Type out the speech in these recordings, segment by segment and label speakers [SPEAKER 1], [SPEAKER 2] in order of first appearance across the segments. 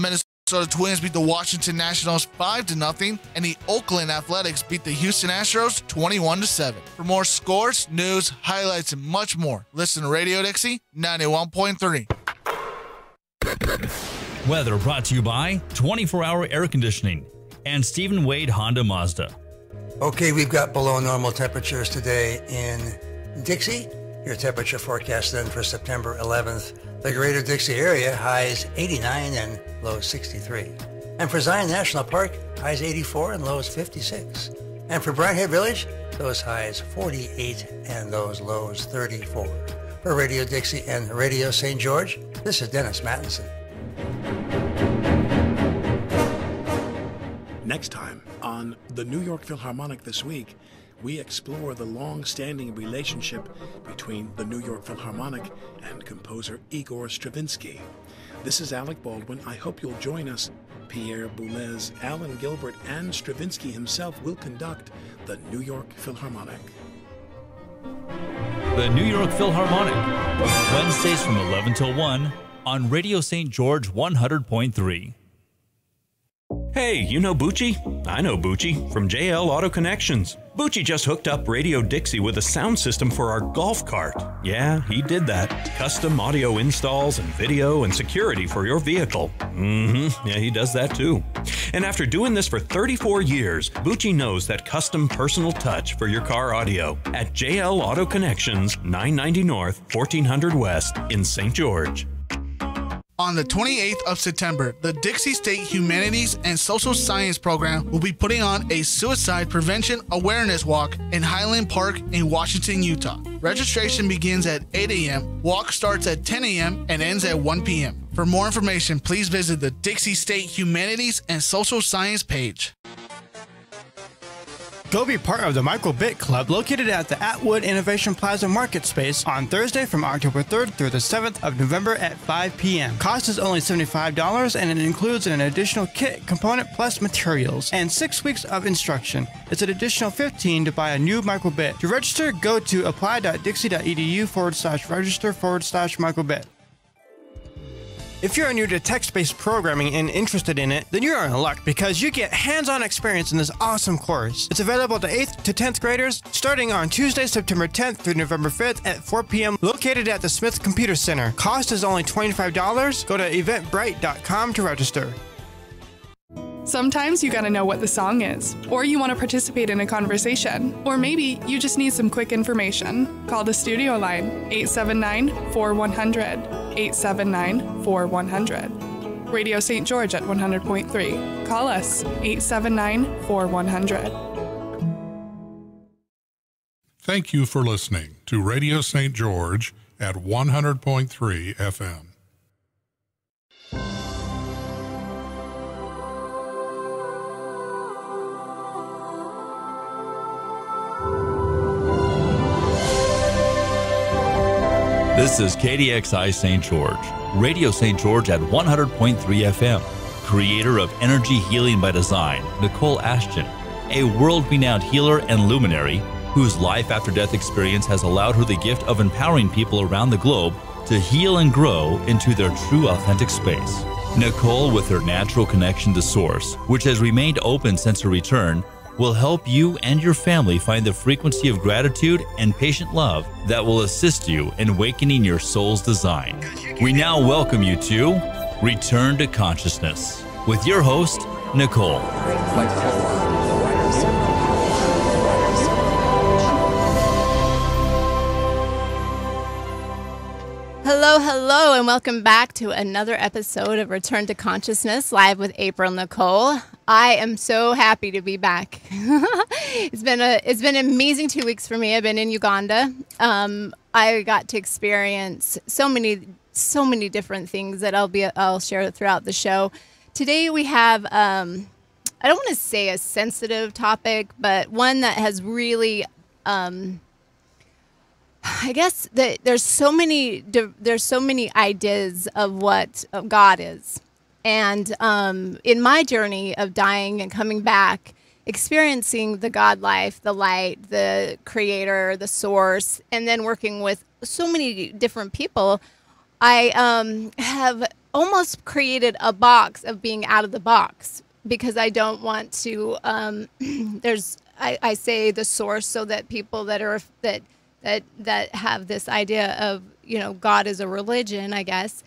[SPEAKER 1] Minnesota Twins beat the Washington Nationals 5-0, and the Oakland Athletics beat the Houston Astros 21-7. For more scores, news, highlights, and much more, listen to Radio Dixie 91.3.
[SPEAKER 2] Weather brought to you by 24-Hour Air Conditioning and Stephen Wade Honda Mazda.
[SPEAKER 3] Okay, we've got below normal temperatures today in Dixie. Your temperature forecast then for September 11th. The greater Dixie area, highs 89 and lows 63. And for Zion National Park, highs 84 and lows 56. And for Bryan Head Village, those highs 48 and those lows 34. For Radio Dixie and Radio St. George, this is Dennis Mattinson.
[SPEAKER 4] Next time on the New York Philharmonic This Week, we explore the long-standing relationship between the New York Philharmonic and composer Igor Stravinsky. This is Alec Baldwin. I hope you'll join us. Pierre Boulez, Alan Gilbert, and Stravinsky himself will conduct the New York Philharmonic.
[SPEAKER 2] The New York Philharmonic, Wednesdays from 11 till 1 on Radio St. George 100.3.
[SPEAKER 5] Hey, you know Bucci? I know Bucci from JL Auto Connections. Bucci just hooked up Radio Dixie with a sound system for our golf cart. Yeah, he did that. Custom audio installs and video and security for your vehicle. Yeah, he does that too. And after doing this for 34 years, Bucci knows that custom personal touch for your car audio at JL Auto Connections, 990 North, 1400 West in St. George.
[SPEAKER 1] On the 28th of September, the Dixie State Humanities and Social Science Program will be putting on a suicide prevention awareness walk in Highland Park in Washington, Utah. Registration begins at 8 a.m., walk starts at 10 a.m., and ends at 1 p.m. For more information, please visit the Dixie State Humanities and Social Science page.
[SPEAKER 6] Go be part of the Microbit Club located at the Atwood Innovation Plaza Market Space on Thursday from October 3rd through the 7th of November at 5 p.m. Cost is only $75 and it includes an additional kit component plus materials and 6 weeks of instruction. It's an additional $15 to buy a new Microbit. To register, go to apply.dixie.edu/register/microbit. If you're new to text-based programming and interested in it, then you're in luck because you get hands-on experience in this awesome course. It's available to 8th to 10th graders starting on Tuesday, September 10th through November 5th at 4 p.m. located at the Smith Computer Center. Cost is only $25. Go to eventbrite.com to register.
[SPEAKER 7] Sometimes you gotta know what the song is, or you want to participate in a conversation, or maybe you just need some quick information. Call the studio line, 879-4100, 879-4100. Radio St. George at 100.3. Call us, 879-4100.
[SPEAKER 8] Thank you for listening to Radio St. George at 100.3 FM.
[SPEAKER 2] This is KDXI St. George, Radio St. George at 100.3 FM. Creator of Energy Healing by Design, Nicole Ashton, a world-renowned healer and luminary whose life-after-death experience has allowed her the gift of empowering people around the globe to heal and grow into their true authentic space. Nicole, with her natural connection to Source, which has remained open since her return, will help you and your family find the frequency of gratitude and patient love that will assist you in awakening your soul's design. We now welcome you to Return to Consciousness with your host, Nicole.
[SPEAKER 9] Hello, hello, and welcome back to another episode of Return to Consciousness, live with April Nicole. I am so happy to be back. It's been an amazing 2 weeks for me. I've been in Uganda. I got to experience so many different things that I'll share throughout the show. Today we have I don't want to say a sensitive topic, but one that has really I guess that there's so many ideas of what God is. And in my journey of dying and coming back, experiencing the God life, the light, the creator, the source, and then working with so many different people, I have almost created a box of being out of the box, because I don't want to, I say the source, so that people that are, that have this idea of, God is a religion, I guess.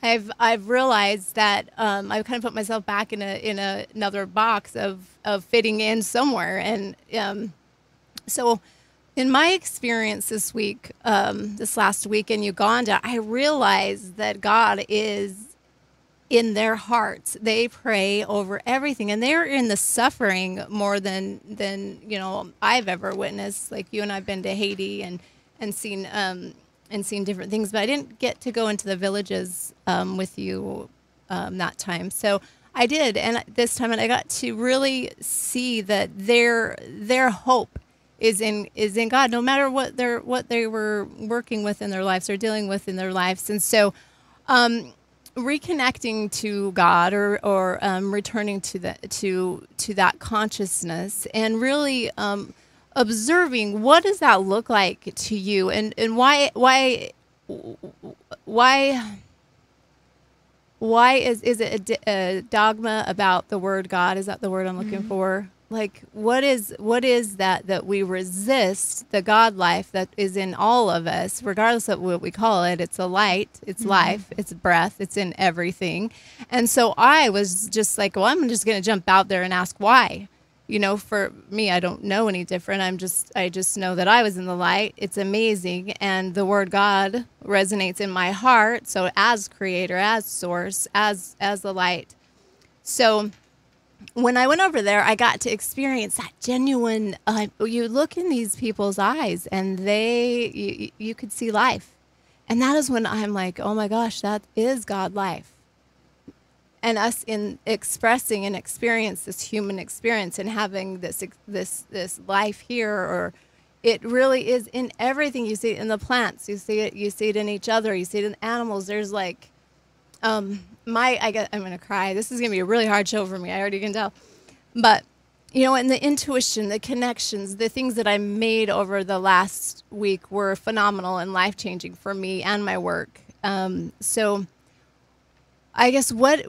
[SPEAKER 9] I've realized that I've kind of put myself back in another box of fitting in somewhere. And so in my experience this week, this last week in Uganda, I realized that God is in their hearts. They pray over everything, and they're in the suffering more than I've ever witnessed. Like, you and I've been to Haiti and seen different things, but I didn't get to go into the villages with you that time. So I did, and this time I got to really see that their hope is in God, no matter what they were working with in their lives or dealing with in their lives. And so reconnecting to God or returning to that consciousnness, and really observing, what does that look like to you, and why is it a dogma about the word God? Is that the word I'm looking for? Like, what is that we resist the God life that is in all of us, regardless of what we call it? It's a light, it's life, it's breath, it's in everything. And so I was just like, well, I'm just going to jump out there and ask why. For me, I don't know any different. I just know that I was in the light. It's amazing. And the word God resonates in my heart. So as creator, as source, as the light. So when I went over there, I got to experience that genuine, you look in these people's eyes and you could see life. And that is when I'm like, oh my gosh, that is God life. And us in expressing and experience this human experience and having this life here, or it really is in everything. You see it in the plants, you see it in each other, you see it in animals. There's like, I'm gonna cry. This is gonna be a really hard show for me. I already can tell. But and the intuition, the connections, the things that I made over the last week were phenomenal and life-changing for me and my work. So I guess what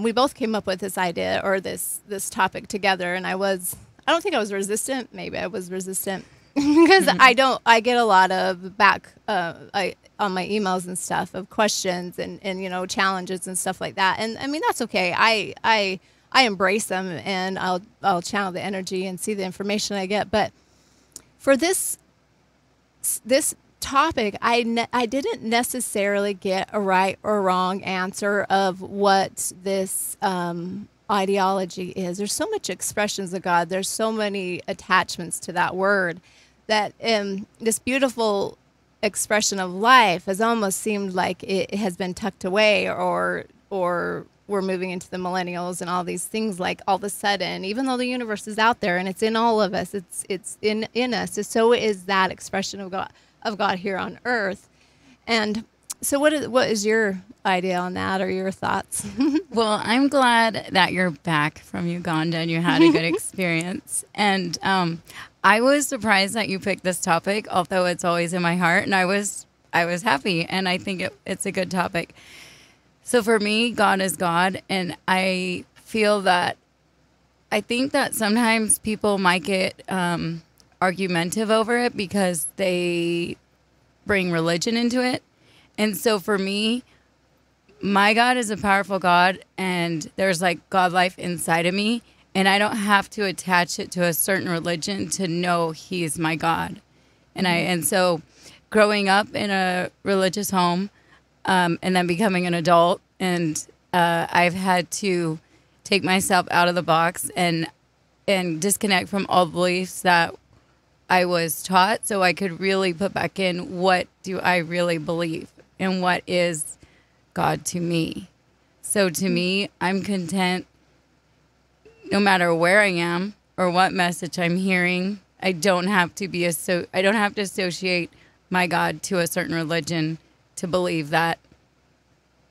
[SPEAKER 9] we both came up with this idea or this topic together, and I don't think I was resistant. Maybe I was resistant because I get a lot of back on my emails and stuff of questions and challenges and stuff like that. And I mean, that's okay. I embrace them, and I'll channel the energy and see the information I get. But for this topic, I didn't necessarily get a right or wrong answer of what this ideology is. There's so much expressions of God. There's so many attachments to that word that this beautiful expression of life has almost seemed like it has been tucked away, or we're moving into the millennials and all these things, like all of a sudden, even though the universe is out there and it's in all of us, it's in us, so is that expression of God here on earth. And so what is your idea on that, or your thoughts?
[SPEAKER 10] Well, I'm glad that you're back from Uganda and you had a good experience. And I was surprised that you picked this topic, although it's always in my heart, and I was happy, and I think it's a good topic. So for me, God is God, and I think that sometimes people might get argumentative over it because they bring religion into it. And so for me, my God is a powerful God, and there's like God life inside of me, and I don't have to attach it to a certain religion to know He's my God. And so growing up in a religious home, and then becoming an adult, and I've had to take myself out of the box and disconnect from all beliefs that I was taught, so I could really put back in, what do I really believe and what is God to me. So to me, I'm content no matter where I am or what message I'm hearing. I don't have to associate my God to a certain religion to believe that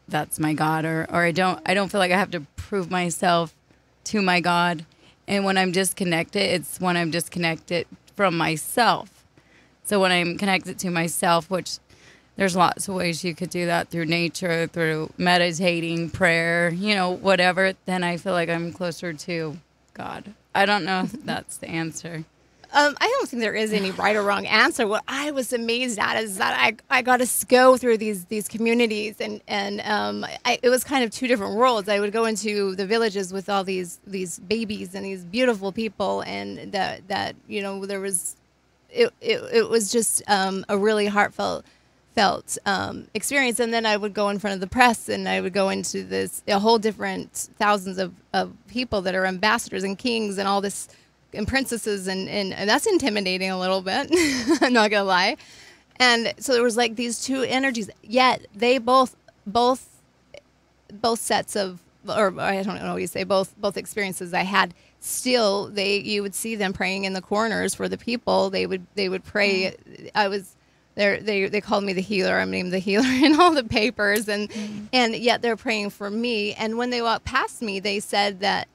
[SPEAKER 10] that's my God, or I don't feel like I have to prove myself to my God. And when I'm disconnected, it's when I'm disconnected from myself. So when I'm connected to myself, which there's lots of ways you could do that through nature, through meditating, prayer, whatever. Then I feel like I'm closer to God. I don't know if that's the answer.
[SPEAKER 9] I don't think there is any right or wrong answer. What I was amazed at is that I got to go through these communities, and it was kind of two different worlds. I would go into the villages with all these babies and these beautiful people, and that there was it was just a really heartfelt experience. And then I would go in front of the press, and I would go into a whole different thousands of people that are ambassadors and kings and all this. And princesses, and that's intimidating a little bit. I'm not gonna lie. And so there was like these two energies. Yet they both sets of, or I don't know what you say, both experiences I had. Still, you would see them praying in the corners for the people. They would pray. I was there. They called me the healer. I'm named the healer in all the papers, and yet they're praying for me. And when they walked past me, they said that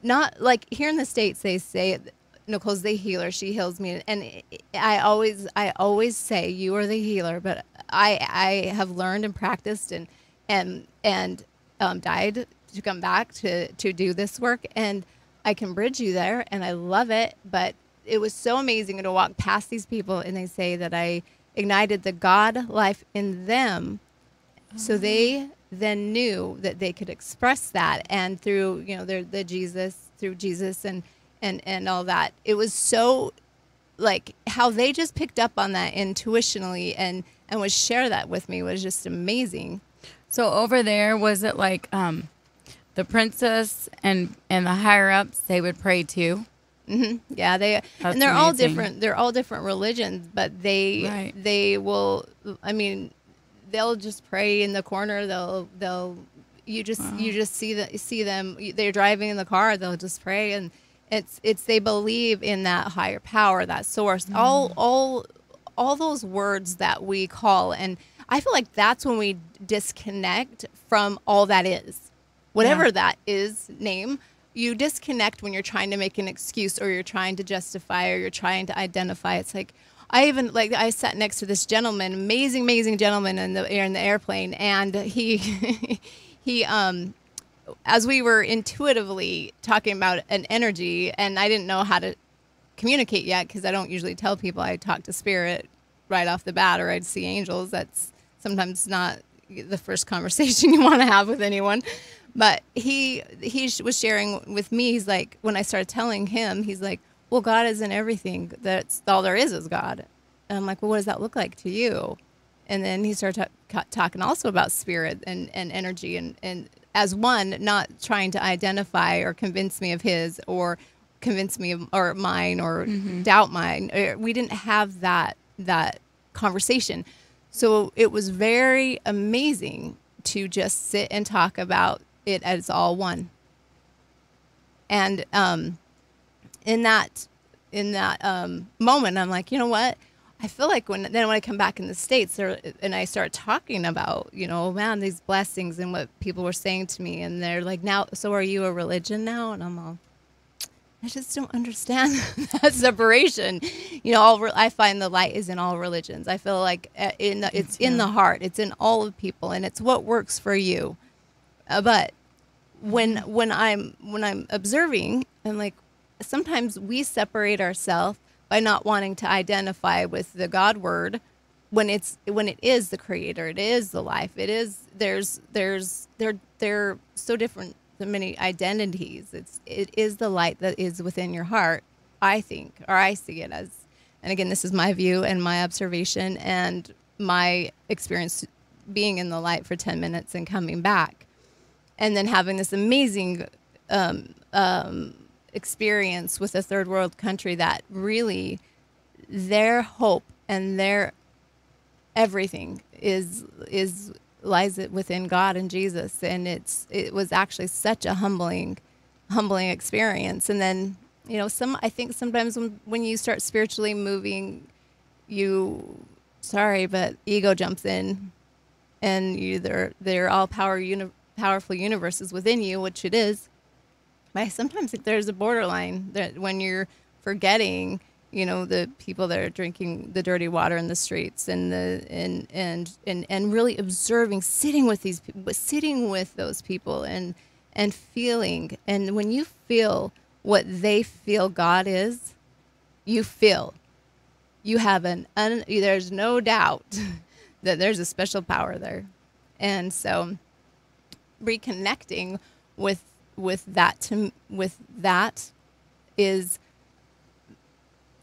[SPEAKER 9] not like here in the States, they say Nicole's the healer, she heals me, and I always say you are the healer, but I have learned and practiced and died to come back to do this work, and I can bridge you there, and I love it. But it was so amazing to walk past these people, and they say that I ignited the God life in them, so they then knew that they could express that, and through through Jesus and all that. It was so like how they just picked up on that intuitionally and would share that with me was just amazing.
[SPEAKER 10] So over there, was it like the princess and the higher ups, they would pray too?
[SPEAKER 9] Mm-hmm. Yeah, they're amazing. All different. They're all different religions, but they will. I mean, they'll just pray in the corner. You just see them. They're driving in the car. They'll just pray, and it's they believe in that higher power, that source. All those words that we call, and I feel like that's when we disconnect from all that is, whatever that is. Name. You disconnect when you're trying to make an excuse, or you're trying to justify, or you're trying to identify. It's like. I sat next to this gentleman, amazing gentleman in the airplane, and he as we were intuitively talking about an energy, and I didn't know how to communicate yet because I don't usually tell people I talk to spirit right off the bat, or I'd see angels. That's sometimes not the first conversation you want to have with anyone. But he was sharing with me. He's like, when I started telling him, he's like, well, God isn't everything. That's all there is God. And I'm like, well, what does that look like to you? And then he started talking also about spirit and energy and as one, not trying to identify or convince me of his or convince me of or mine or doubt mine. We didn't have that conversation. So it was very amazing to just sit and talk about it as all one. And in that moment, I'm like, you know what? I feel like when I come back in the States and I start talking about, man, these blessings and what people were saying to me, and they're like, now, so are you a religion now? And I'm all, I just don't understand that separation. I find the light is in all religions. I feel like it's in the heart. It's in all of people, and it's what works for you. But when I'm observing, I'm like, sometimes we separate ourselves by not wanting to identify with the God word when it is the creator, it is the life, they're so different, so many identities. It is the light that is within your heart, I think, or I see it as. And again, this is my view and my observation and my experience being in the light for 10 minutes and coming back, and then having this amazing experience with a third world country that really their hope and their everything lies within God and Jesus. And it was actually such a humbling experience. And then, I think sometimes when you start spiritually moving, but ego jumps in, and they're all powerful universes within you, which it is. I sometimes think there's a borderline that when you're forgetting the people that are drinking the dirty water in the streets, and really observing, sitting with those people and feeling. And when you feel what they feel God is, you have there's no doubt that there's a special power there. And so reconnecting with that is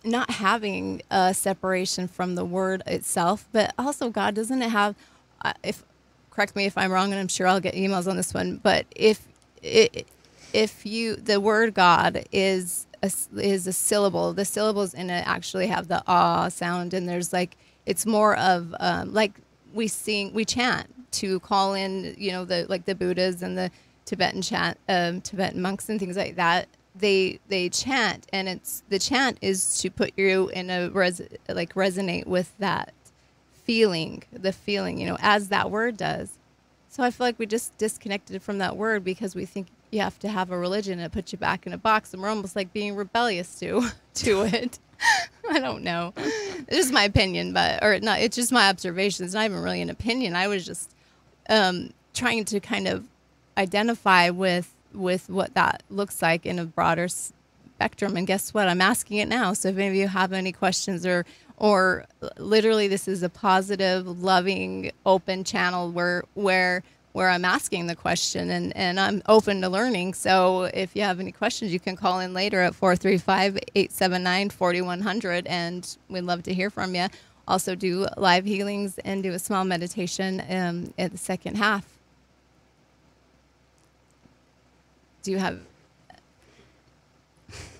[SPEAKER 9] not having a separation from the word itself, but also God doesn't have, correct me if I'm wrong, and I'm sure I'll get emails on this one, but if the word God is a syllable, the syllables in it actually have the ah sound, and there's it's more of like we chant to call in, the Buddhas and the Tibetan monks and things like that. They chant, and the chant is to put you in a resonate with that feeling, as that word does. So I feel like we just disconnected from that word because we think you have to have a religion and it puts you back in a box, and we're almost like being rebellious to it. I don't know. It's just my opinion, it's just my observation. It's not even really an opinion. I was just trying to kind of identify with what that looks like in a broader spectrum. And guess what? I'm asking it now. So if any of you have any questions or literally this is a positive, loving, open channel where I'm asking the question, and I'm open to learning. So if you have any questions, you can call in later at 435-879-4100, and we'd love to hear from you. Also do live healings and do a small meditation at the second half. Do you have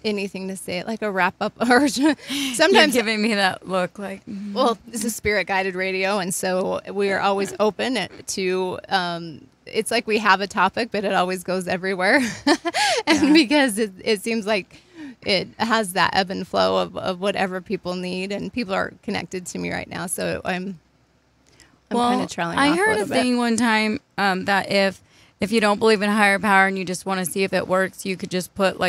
[SPEAKER 9] anything to say, like a wrap up? Or sometimes
[SPEAKER 10] you're giving me that look like,
[SPEAKER 9] well, this is spirit guided radio, and so we are always open to it's like we have a topic, but it always goes everywhere. And because it seems like it has that ebb and flow of whatever people need, and people are connected to me right now, so I'm kind of trailing off
[SPEAKER 10] I heard
[SPEAKER 9] a
[SPEAKER 10] a
[SPEAKER 9] little bit.
[SPEAKER 10] thing one time that if you don't believe in higher power and you just want to see if it works, you could just put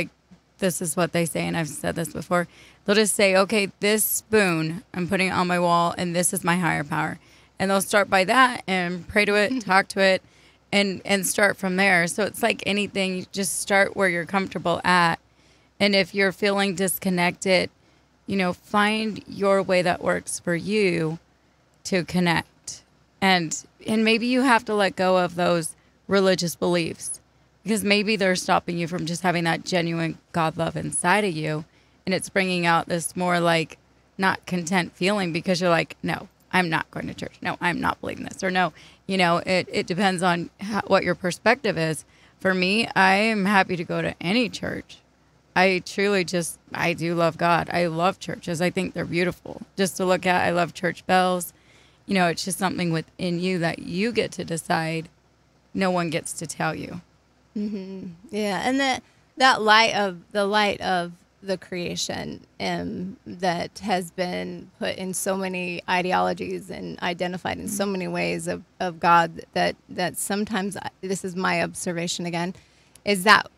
[SPEAKER 10] this is what they say, and I've said this before. They'll just say, okay, this spoon, I'm putting it on my wall, and this is my higher power. And they'll start by that and pray to it, talk to it, and start from there. So it's like anything, you just start where you're comfortable at. And if you're feeling disconnected, find your way that works for you to connect. And maybe you have to let go of those religious beliefs, because maybe they're stopping you from just having that genuine God love inside of you, and it's bringing out this more not content feeling because you're like, no, I'm not going to church. No, I'm not believing this. Or no, it depends on what your perspective is. For me, I am happy to go to any church. I truly I do love God. I love churches. I think they're beautiful just to look at. I love church bells. It's just something within you that you get to decide. No one gets to tell you.
[SPEAKER 9] Mm-hmm. Yeah, and that light of the creation that has been put in so many ideologies and identified in so many ways of God that sometimes, this is my observation again, is that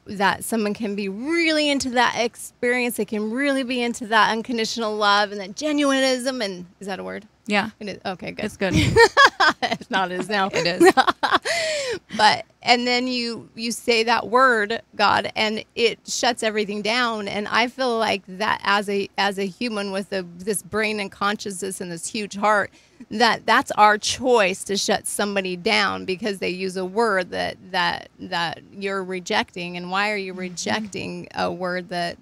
[SPEAKER 9] someone can be really into that experience. They can really be into that unconditional love and that genuinism. And is that a word?
[SPEAKER 10] Yeah.
[SPEAKER 9] It is. Okay, good.
[SPEAKER 10] It's good.
[SPEAKER 9] If not, it is now.
[SPEAKER 10] It is.
[SPEAKER 9] And then you say that word, God, and it shuts everything down. And I feel like that as a human with this brain and consciousness and this huge heart, that's our choice to shut somebody down because they use a word that you're rejecting. And why are you rejecting a word that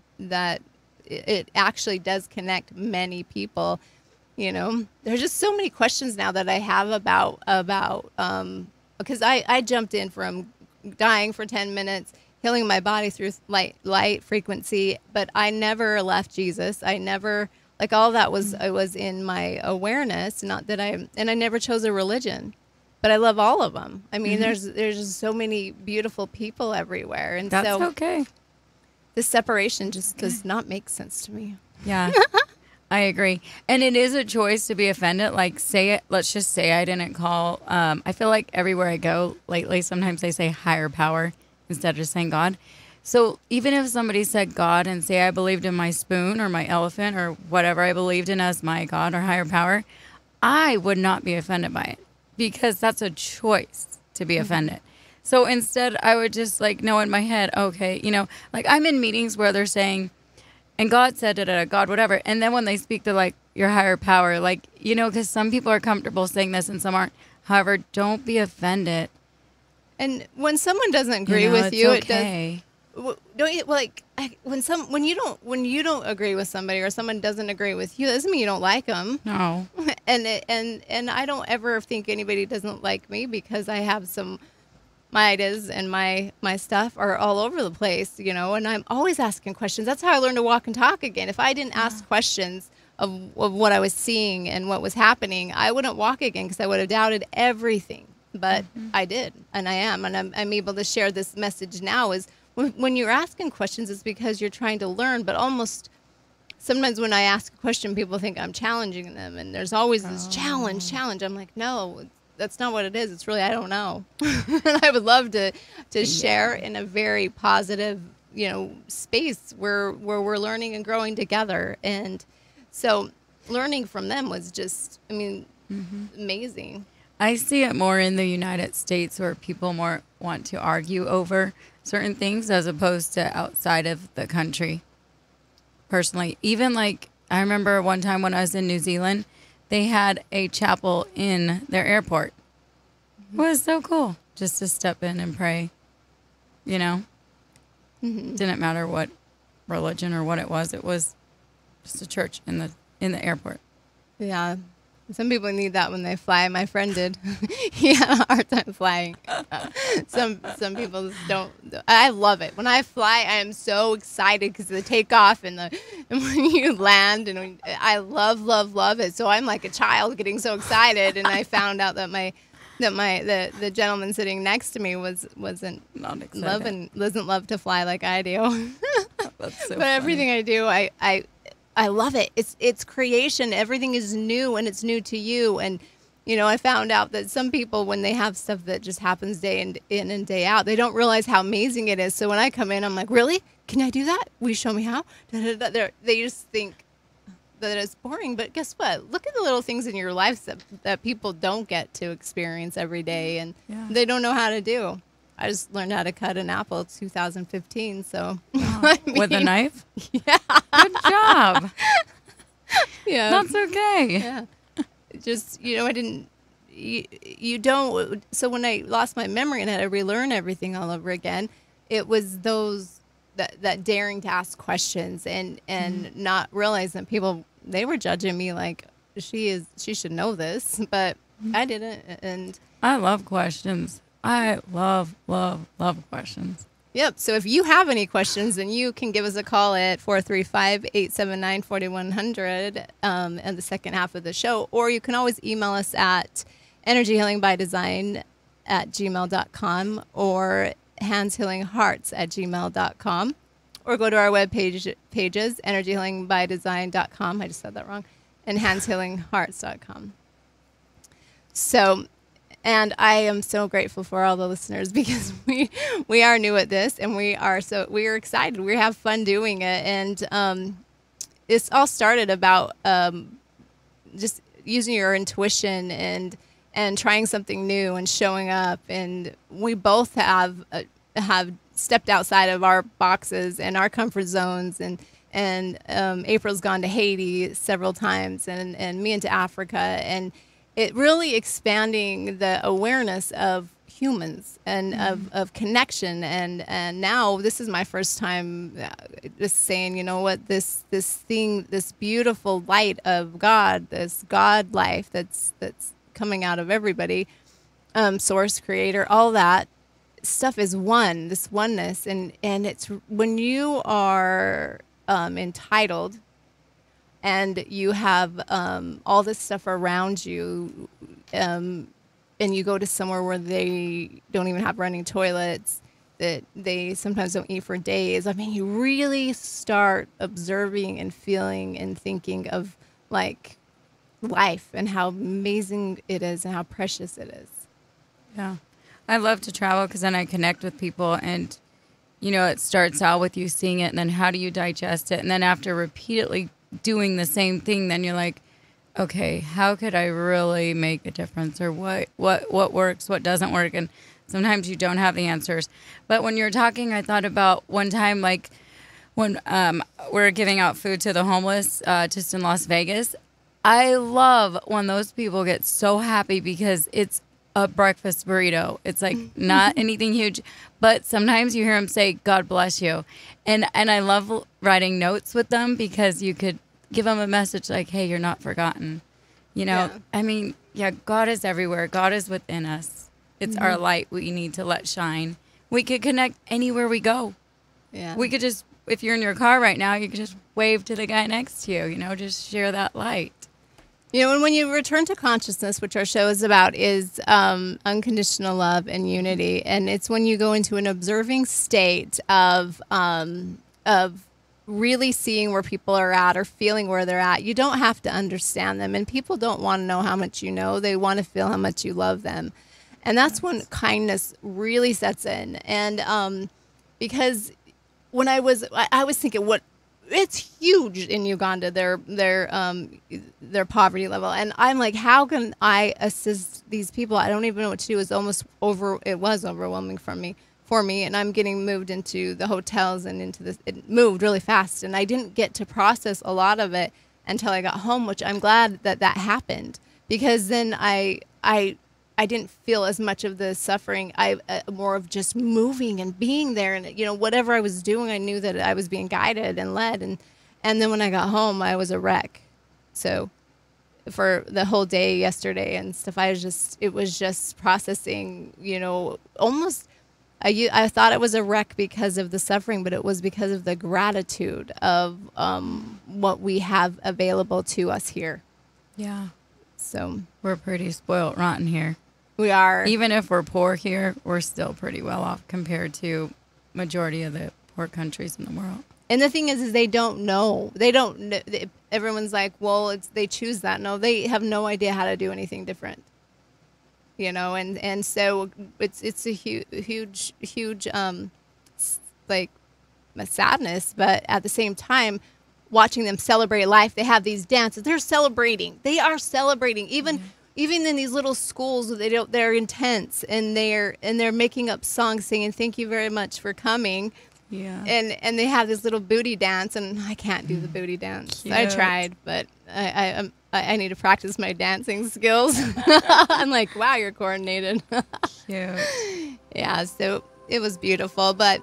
[SPEAKER 9] it actually does connect many people? There's just so many questions now that I have about because I jumped in from dying for 10 minutes, healing my body through light frequency, but I never left Jesus. I never, all that was in my awareness, not that and I never chose a religion, but I love all of them. I mean, there's just so many beautiful people everywhere. And
[SPEAKER 10] that's
[SPEAKER 9] so
[SPEAKER 10] okay.
[SPEAKER 9] The separation just does not make sense to me.
[SPEAKER 10] Yeah. I agree. And it is a choice to be offended. Let's just say I didn't call. I feel like everywhere I go lately, sometimes they say higher power instead of just saying God. So even if somebody said God and say I believed in my spoon or my elephant or whatever I believed in as my God or higher power, I would not be offended by it because that's a choice to be offended. So instead, I would just like know in my head, okay, you know, like I'm in meetings where they're saying, and God said, God, whatever. And then when they speak, they're like, your higher power, like, you know, because some people are comfortable saying this and some aren't. However, don't be offended.
[SPEAKER 9] And when someone doesn't agree
[SPEAKER 10] You know,
[SPEAKER 9] with
[SPEAKER 10] it's
[SPEAKER 9] you,
[SPEAKER 10] okay.
[SPEAKER 9] it does. Don't you like when you don't agree with somebody or someone doesn't agree with you? That doesn't mean you don't like them.
[SPEAKER 10] No.
[SPEAKER 9] And I don't ever think anybody doesn't like me because I have my ideas and my stuff are all over the place, you know, and I'm always asking questions. That's how I learned to walk and talk again. If I didn't ask questions of what I was seeing and what was happening, I wouldn't walk again because I would have doubted everything. But I did, and I am, and I'm able to share this message now is when you're asking questions, it's because you're trying to learn, but almost sometimes when I ask a question, people think I'm challenging them, and there's always this challenge. I'm like, no, that's not what it is. It's really, I don't know. And I would love to share in a very positive, you know, space where we're learning and growing together. And so learning from them was just, I mean, amazing.
[SPEAKER 10] I see it more in the United States where people more want to argue over certain things as opposed to outside of the country. Personally, even like I remember one time when I was in New Zealand, they had a chapel in their airport. It was so cool just to step in and pray, you know? Didn't matter what religion or what it was just a church in the airport.
[SPEAKER 9] Yeah. Some people need that when they fly. My friend did. He had a hard time flying. Some people just don't. I love it. When I fly, I am so excited because the takeoff and when you land, and I love it. So I'm like a child getting so excited. And I found out that the gentleman sitting next to me wasn't
[SPEAKER 10] not excited.
[SPEAKER 9] Doesn't love to fly like I do.
[SPEAKER 10] That's so
[SPEAKER 9] but
[SPEAKER 10] funny.
[SPEAKER 9] everything I do, I love it. It's creation. Everything is new, and it's new to you. And, you know, I found out that some people, when they have stuff that just happens day in and day out, they don't realize how amazing it is. So when I come in, I'm like, really? Can I do that? Will you show me how? They just think that it's boring. But guess what? Look at the little things in your life that people don't get to experience every day, and they don't know how to do. I just learned how to cut an apple in 2015, so. I mean,
[SPEAKER 10] with a knife?
[SPEAKER 9] Yeah.
[SPEAKER 10] Good job.
[SPEAKER 9] Yeah.
[SPEAKER 10] That's okay.
[SPEAKER 9] Yeah. Just, you know, you don't, so when I lost my memory and had to relearn everything all over again, it was that daring to ask questions and not realizing that people, they were judging me like, she should know this, but I didn't. And
[SPEAKER 10] I love questions. I love questions.
[SPEAKER 9] Yep. So if you have any questions, then you can give us a call at 435-879-4100 in the second half of the show. Or you can always email us at energyhealingbydesign@gmail.com or handshealinghearts@gmail.com. Or go to our web pages, energyhealingbydesign.com. I just said that wrong. And handshealinghearts.com. So... And I am so grateful for all the listeners because we are new at this, and we are excited. We have fun doing it, and it's all started about just using your intuition and trying something new and showing up. And we both have stepped outside of our boxes and our comfort zones, and April's gone to Haiti several times, and me into Africa, and it really expanding the awareness of humans and of connection. And now this is my first time just saying, you know what, this beautiful light of God, this God life that's coming out of everybody, source, creator, all that stuff is one, this oneness. And it's when you are entitled and you have all this stuff around you, and you go to somewhere where they don't even have running toilets, that they sometimes don't eat for days. I mean, you really start observing and feeling and thinking of like life and how amazing it is and how precious it is.
[SPEAKER 10] Yeah. I love to travel because then I connect with people, and it starts out with you seeing it, and then how do you digest it? And then after repeatedly doing the same thing, then you're like, okay, how could I really make a difference? Or what works, what doesn't work? And sometimes you don't have the answers. But when you're talking, I thought about one time, like when we're giving out food to the homeless just in Las Vegas. I love when those people get so happy because it's a breakfast burrito. It's like not anything huge, but sometimes you hear them say, God bless you. And I love writing notes with them because you could give them a message like, hey, you're not forgotten. I mean, God is everywhere. God is within us. It's our light we need to let shine. We could connect anywhere we go. Yeah. We could just, if you're in your car right now, you could just wave to the guy next to you, just share that light.
[SPEAKER 9] And when you return to consciousness, which our show is about, is unconditional love and unity. And it's when you go into an observing state of really seeing where people are at or feeling where they're at. You don't have to understand them. And people don't want to know how much you know. They want to feel how much you love them. And that's when kindness really sets in. And because when I was thinking, it's huge in Uganda, their poverty level, and I'm like, how can I assist these people? I don't even know what to do. It was overwhelming for me, and I'm getting moved into the hotels and into this. It moved really fast, and I didn't get to process a lot of it until I got home, which I'm glad that happened, because then I didn't feel as much of the suffering. More of just moving and being there, and whatever I was doing, I knew that I was being guided and led. And then when I got home, I was a wreck. So for the whole day yesterday and stuff, it was just processing. Almost. I thought it was a wreck because of the suffering, but it was because of the gratitude of what we have available to us here.
[SPEAKER 10] Yeah.
[SPEAKER 9] So
[SPEAKER 10] we're pretty spoiled rotten here.
[SPEAKER 9] We are.
[SPEAKER 10] Even if we're poor here, we're still pretty well off compared to majority of the poor countries in the world.
[SPEAKER 9] And the thing is they don't know. They don't know. Everyone's like, well, they choose that. No, they have no idea how to do anything different. And so it's a huge like a sadness, but at the same time, watching them celebrate life. They have these dances. They're celebrating. They are celebrating. Even in these little schools, they're intense, and they're making up songs singing, thank you very much for coming.
[SPEAKER 10] Yeah.
[SPEAKER 9] And they have this little booty dance, and I can't do the booty dance.
[SPEAKER 10] Cute.
[SPEAKER 9] I tried, but I need to practice my dancing skills. I'm like, wow, you're coordinated.
[SPEAKER 10] Cute.
[SPEAKER 9] Yeah, so it was beautiful. But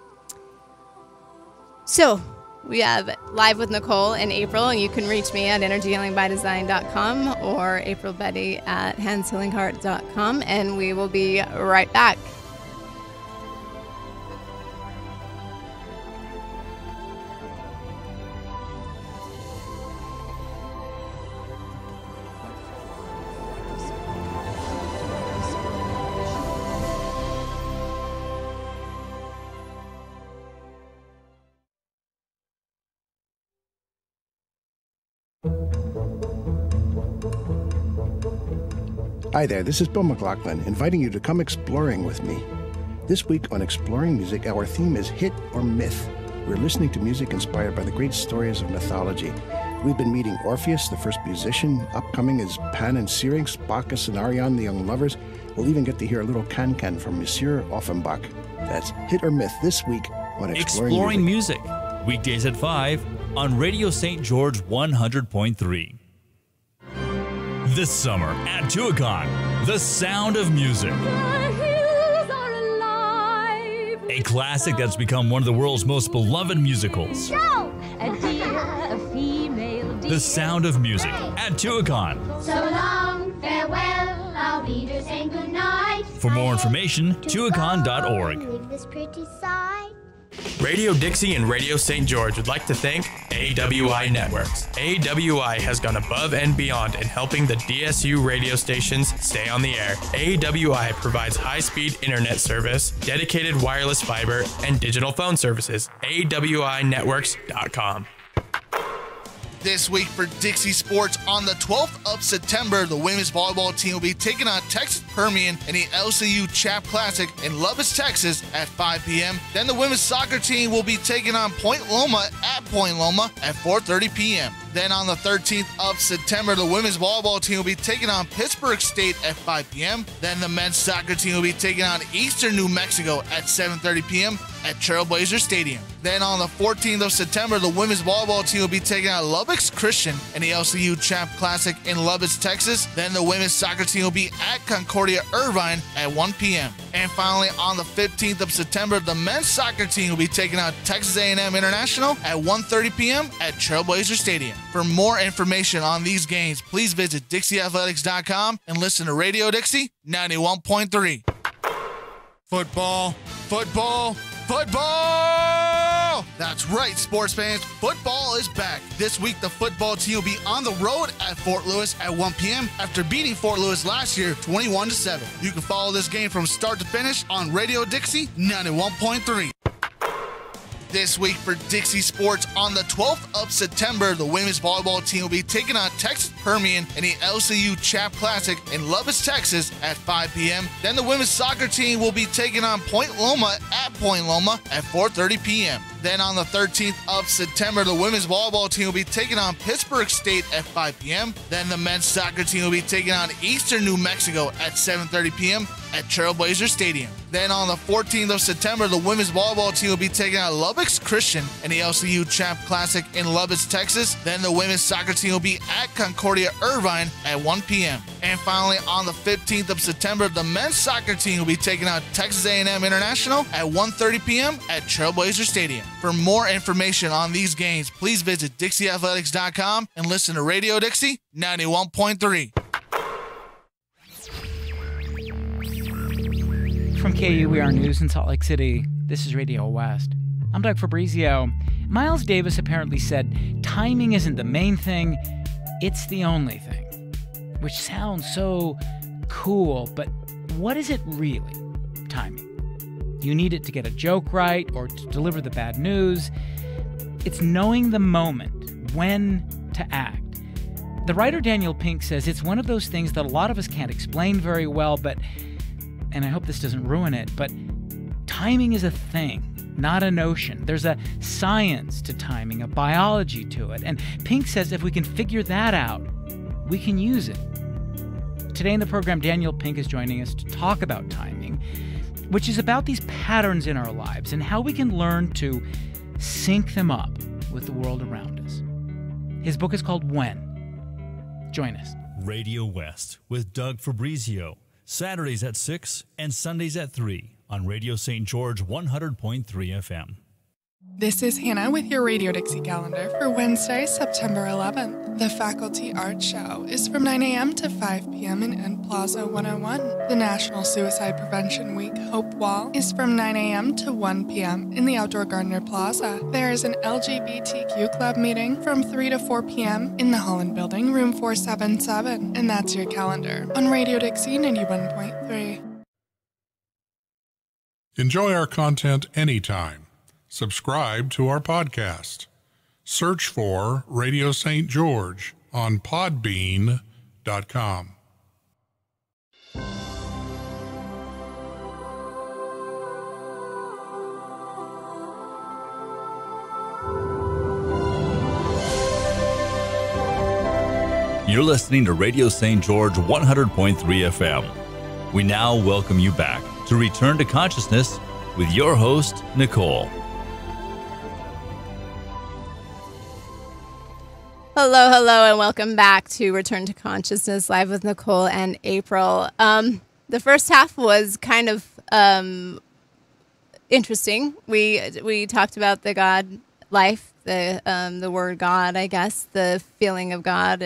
[SPEAKER 9] so we have Live with Nicole in April, and you can reach me at energyhealingbydesign.com or aprilbetty@handshealingheart.com, and we will be right back.
[SPEAKER 11] Hi there, this is Bill McLaughlin, inviting you to come exploring with me. This week on Exploring Music, our theme is Hit or Myth. We're listening to music inspired by the great stories of mythology. We've been meeting Orpheus, the first musician. Upcoming is Pan and Syrinx, Bacchus and Arion, the young lovers. We'll even get to hear a little can-can from Monsieur Offenbach. That's Hit or Myth this week on
[SPEAKER 2] Exploring Music. Weekdays at 5 on Radio St. George 100.3. This summer at Tuacahn, The Sound of Music. A classic that's become one of the world's most beloved musicals. The Sound of Music at Tuacahn.
[SPEAKER 12] So long, farewell, I'll be there saying goodnight.
[SPEAKER 2] For more information, tuacahn.org.
[SPEAKER 13] Radio Dixie and Radio St. George would like to thank AWI Networks. AWI has gone above and beyond in helping the DSU radio stations stay on the air. AWI provides high-speed internet service, dedicated wireless fiber, and digital phone services. AWInetworks.com.
[SPEAKER 1] This week for Dixie Sports, on the 12th of September, the women's volleyball team will be taking on Texas Permian in the LCU Chap Classic in Lubbock, Texas at 5 p.m. Then the women's soccer team will be taking on Point Loma at Point Loma at 4:30 p.m. Then on the 13th of September, the women's volleyball team will be taking on Pittsburgh State at 5 p.m. Then the men's soccer team will be taking on Eastern New Mexico at 7:30 p.m. at Trailblazer Stadium. Then on the 14th of September, the women's volleyball team will be taking on Lubbock Christian in the LCU Champ Classic in Lubbock, Texas. Then the women's soccer team will be at Concordia Irvine at 1 p.m. And finally, on the 15th of September, the men's soccer team will be taking on Texas A&M International at 1:30 p.m. at Trailblazer Stadium. For more information on these games, please visit DixieAthletics.com and listen to Radio Dixie 91.3. Football, football, football! That's right, sports fans. Football is back. This week, the football team will be on the road at Fort Lewis at 1 p.m. after beating Fort Lewis last year 21-7. You can follow this game from start to finish on Radio Dixie 91.3. This week for Dixie Sports, on the 12th of September, the women's volleyball team will be taking on Texas Permian in the LCU Chap Classic in Lubbock, Texas at 5 p.m. Then the women's soccer team will be taking on Point Loma at Point Loma at 4:30 p.m. Then on the 13th of September, the women's volleyball team will be taking on Pittsburgh State at 5 p.m. Then the men's soccer team will be taking on Eastern New Mexico at 7:30 p.m. at Trailblazer Stadium. Then on the 14th of September, the women's volleyball team will be taking on Lubbock Christian in the LCU Champ Classic in Lubbock, Texas. Then the women's soccer team will be at Concordia Irvine at 1 p.m. And finally, on the 15th of September, the men's soccer team will be taking on Texas A&M International at 1:30 p.m. at Trailblazer Stadium. For more information on these games, please visit DixieAthletics.com and listen to Radio Dixie 91.3.
[SPEAKER 14] From KUER News in Salt Lake City, this is Radio West. I'm Doug Fabrizio. Miles Davis apparently said, timing isn't the main thing, it's the only thing. Which sounds so cool, but what is it really, timing? You need it to get a joke right or to deliver the bad news. It's knowing the moment, when to act. The writer Daniel Pink says it's one of those things that a lot of us can't explain very well, but, and I hope this doesn't ruin it, but timing is a thing, not a notion. There's a science to timing, a biology to it. And Pink says if we can figure that out, we can use it. Today in the program, Daniel Pink is joining us to talk about timing, which is about these patterns in our lives and how we can learn to sync them up with the world around us. His book is called When. Join us.
[SPEAKER 2] Radio West with Doug Fabrizio, Saturdays at 6 and Sundays at 3 on Radio St. George 100.3 FM.
[SPEAKER 7] This is Hannah with your Radio Dixie calendar for Wednesday, September 11th. The Faculty Art Show is from 9 a.m. to 5 p.m. in End Plaza 101. The National Suicide Prevention Week Hope Wall is from 9 a.m. to 1 p.m. in the Outdoor Gardner Plaza. There is an LGBTQ club meeting from 3 to 4 p.m. in the Holland Building, room 477. And that's your calendar on Radio Dixie 91.3.
[SPEAKER 8] Enjoy our content anytime. Subscribe to our podcast. Search for Radio St. George on podbean.com.
[SPEAKER 2] You're listening to Radio St. George 100.3 FM. We now welcome you back to Return to Consciousness with your host, Nicole.
[SPEAKER 9] Hello, hello, and welcome back to Return to Consciousness live with Nicole and April. The first half was kind of interesting. We talked about the God life, the word God, I guess, the feeling of God,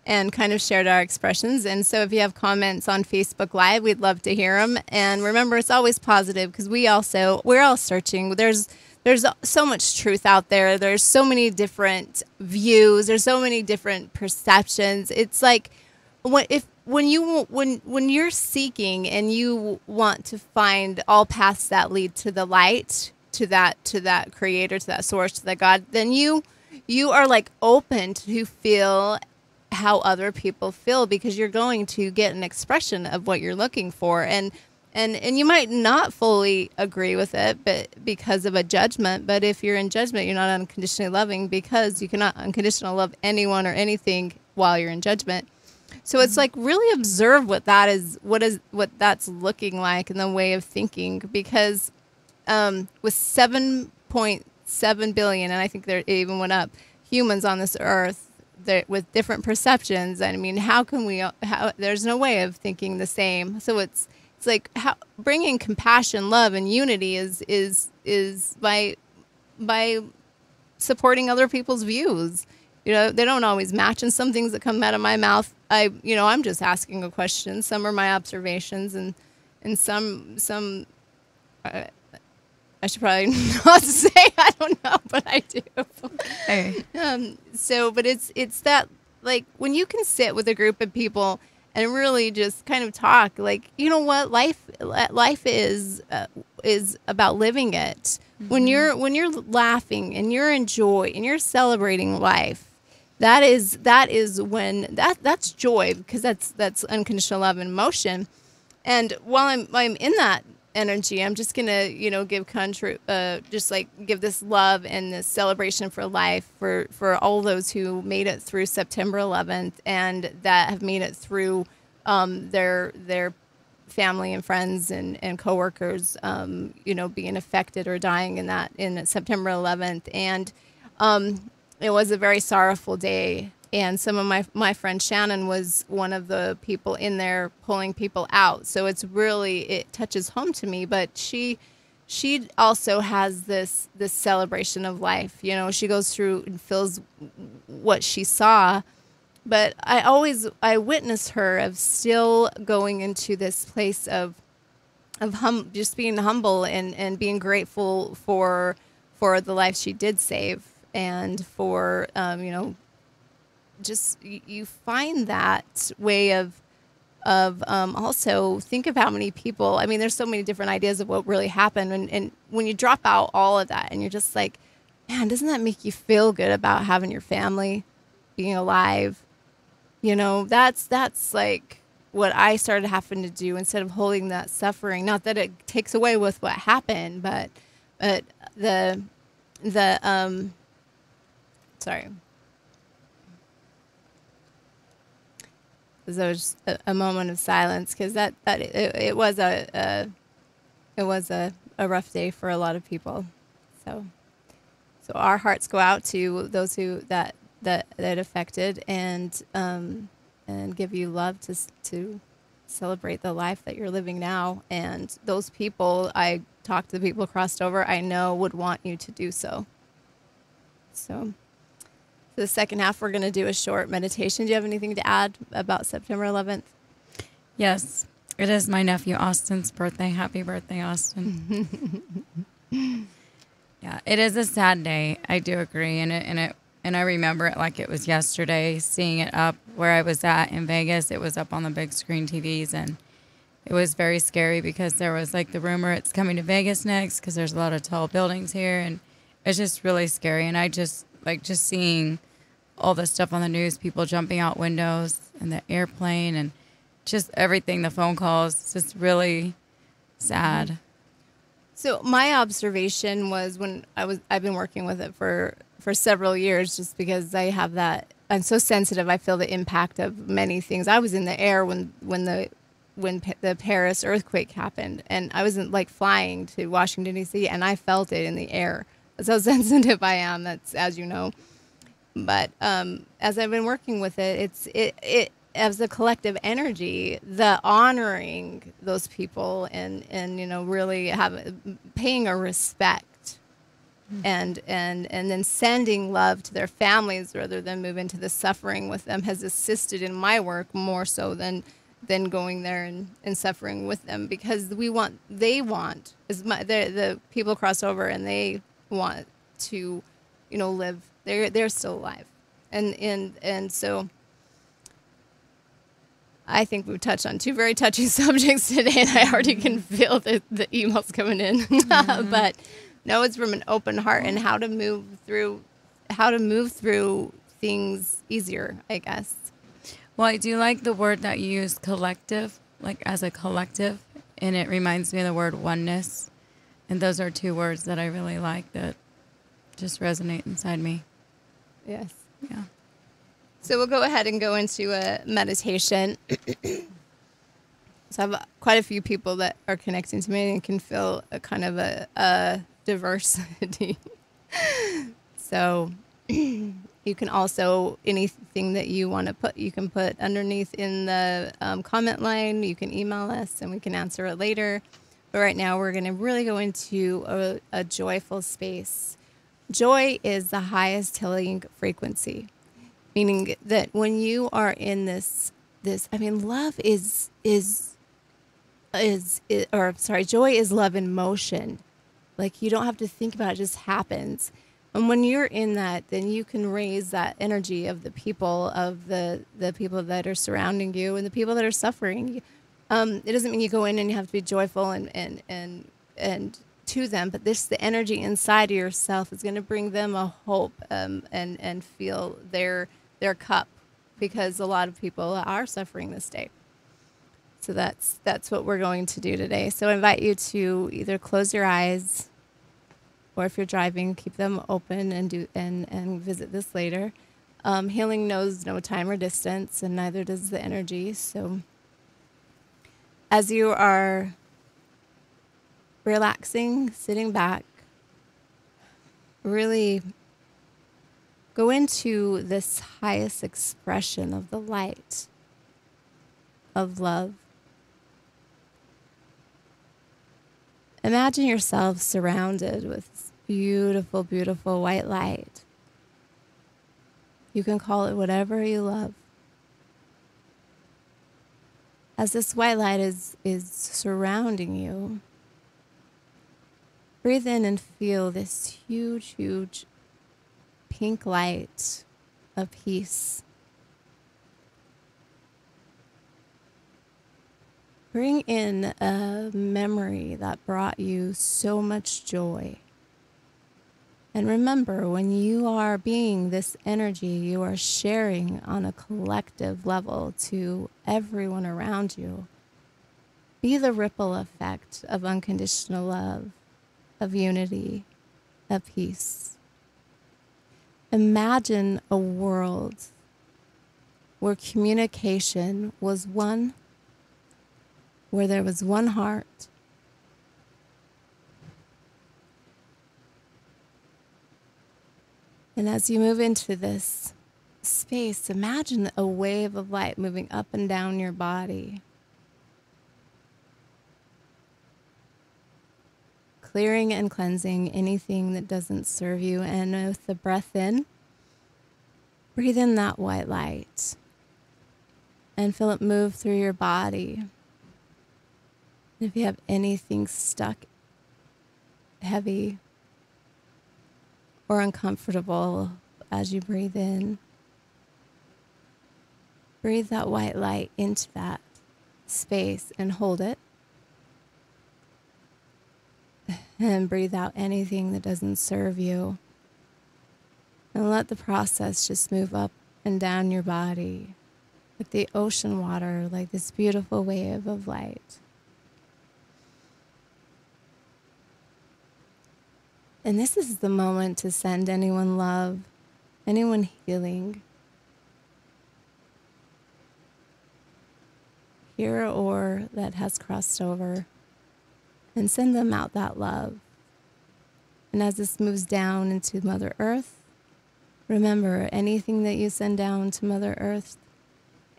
[SPEAKER 9] and kind of shared our expressions. And so if you have comments on Facebook Live, we'd love to hear them. And remember, it's always positive because we're all searching. There's so much truth out there. There's so many different views. There's so many different perceptions. It's like when you're seeking and you want to find all paths that lead to the light, to that creator, to that source, to that God, then you you are like open to feel how other people feel, because you're going to get an expression of what you're looking for. And you might not fully agree with it, but because of a judgment. But if you're in judgment, you're not unconditionally loving, because you cannot unconditionally love anyone or anything while you're in judgment. So it's like really observe what that's looking like in the way of thinking, because with 7.7 billion, and I think there even went up, humans on this earth, with different perceptions. I mean, how there's no way of thinking the same. So it's like bringing compassion, love, and unity is by supporting other people's views. You know, they don't always match, and some things that come out of my mouth, I'm just asking a question. Some are my observations, and some I should probably not say, I don't know, but I do.
[SPEAKER 10] Hey.
[SPEAKER 9] But it's that, like, when you can sit with a group of people and really just kind of talk, like, you know what, life is about living it. When you're laughing and you're in joy and you're celebrating life, that's joy, because that's unconditional love in motion. And while I'm in that energy, I'm just gonna give give this love and this celebration for life for all those who made it through September 11th, and that have made it through their family and friends and coworkers being affected or dying in September 11th. And it was a very sorrowful day. And some of my friend Shannon was one of the people in there pulling people out. So it touches home to me. But she also has this celebration of life. You know, she goes through and feels what she saw. But I witnessed her of still going into this place of just being humble and being grateful for the life she did save, and for just you find that way of also think of how many people. I mean, there's so many different ideas of what really happened, and when you drop out all of that and you're just like, man, doesn't that make you feel good about having your family, being alive? You know, that's like what I started having to do instead of holding that suffering. Not that it takes away with what happened, but sorry. There was a moment of silence, because it was a rough day for a lot of people. So our hearts go out to those that affected, and give you love to celebrate the life that you're living now. And those people, I talked to the people crossed over, I know would want you to do so. So the second half, we're going to do a short meditation. Do you have anything to add about September 11th?
[SPEAKER 10] Yes. It is my nephew Austin's birthday. Happy birthday, Austin. Yeah, it is a sad day. I do agree. And I remember it like it was yesterday, seeing it up where I was at in Vegas. It was up on the big screen TVs, and it was very scary, because there was like the rumor it's coming to Vegas next, because there's a lot of tall buildings here, and it's just really scary. And I just seeing all the stuff on the news, people jumping out windows and the airplane and just everything, the phone calls, it's just really sad.
[SPEAKER 9] So my observation was, when I've been working with it for several years, just because I have that, I'm so sensitive. I feel the impact of many things. I was in the air when the Paris earthquake happened, and I wasn't like flying to Washington D.C., and I felt it in the air. That's how sensitive I am. That's, as you know. But as I've been working with it, it as a collective energy, the honoring those people and really paying a respect, and then sending love to their families rather than move into the suffering with them has assisted in my work more so than going there and suffering with them, because the people cross over and they want to live. They're still alive, and so I think we've touched on two very touchy subjects today, and I already can feel the emails coming in. Mm-hmm. But no, it's from an open heart, and how to move through to move through things easier, I guess.
[SPEAKER 10] Well, I do like the word that you use, collective, like as a collective, and it reminds me of the word oneness. And those are two words that I really like that just resonate inside me.
[SPEAKER 9] Yes.
[SPEAKER 10] Yeah.
[SPEAKER 9] So we'll go ahead and go into a meditation. So I have quite a few people that are connecting to me and can feel a kind of a diversity. So you can also, anything that you want to put, you can put underneath in the comment line. You can email us and we can answer it later. But right now we're going to really go into a joyful space. Joy is the highest healing frequency, meaning that when you are in this, I mean, love joy is love in motion. Like you don't have to think about it, it just happens. And when you're in that, then you can raise that energy of the people people that are surrounding you and the people that are suffering. It doesn't mean you go in and you have to be joyful and to them, but the energy inside of yourself is going to bring them a hope and feel their cup, because a lot of people are suffering this day. So that's what we're going to do today. So I invite you to either close your eyes, or if you're driving, keep them open and visit this later. Healing knows no time or distance, and neither does the energy. So as you are relaxing, sitting back, really go into this highest expression of the light of love. Imagine yourself surrounded with beautiful, beautiful white light. You can call it whatever you love. As this white light is surrounding you, breathe in and feel this huge, huge pink light of peace. Bring in a memory that brought you so much joy. And remember, when you are being this energy, you are sharing on a collective level to everyone around you. Be the ripple effect of unconditional love, of unity, of peace. Imagine a world where communication was one, where there was one heart, and as you move into this space, imagine a wave of light moving up and down your body, clearing and cleansing anything that doesn't serve you. And with the breath in, breathe in that white light and feel it move through your body. If you have anything stuck, heavy, or uncomfortable as you breathe in, breathe that white light into that space and hold it. And breathe out anything that doesn't serve you. And let the process just move up and down your body, like the ocean water, like this beautiful wave of light. And this is the moment to send anyone love, anyone healing, here or that has crossed over, and send them out that love. And as this moves down into Mother Earth, remember, anything that you send down to Mother Earth,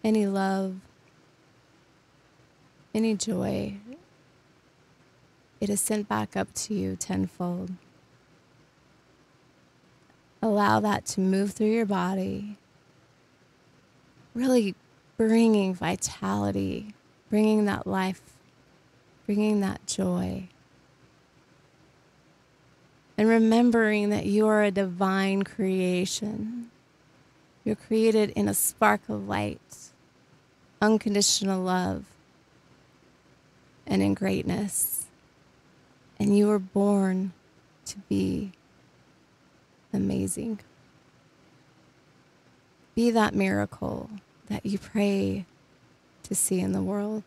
[SPEAKER 9] any love, any joy, it is sent back up to you tenfold. Allow that to move through your body, really bringing vitality, bringing that life, bringing that joy. And remembering that you are a divine creation. You're created in a spark of light, unconditional love, and in greatness. And you were born to be amazing. Be that miracle that you pray to see in the world.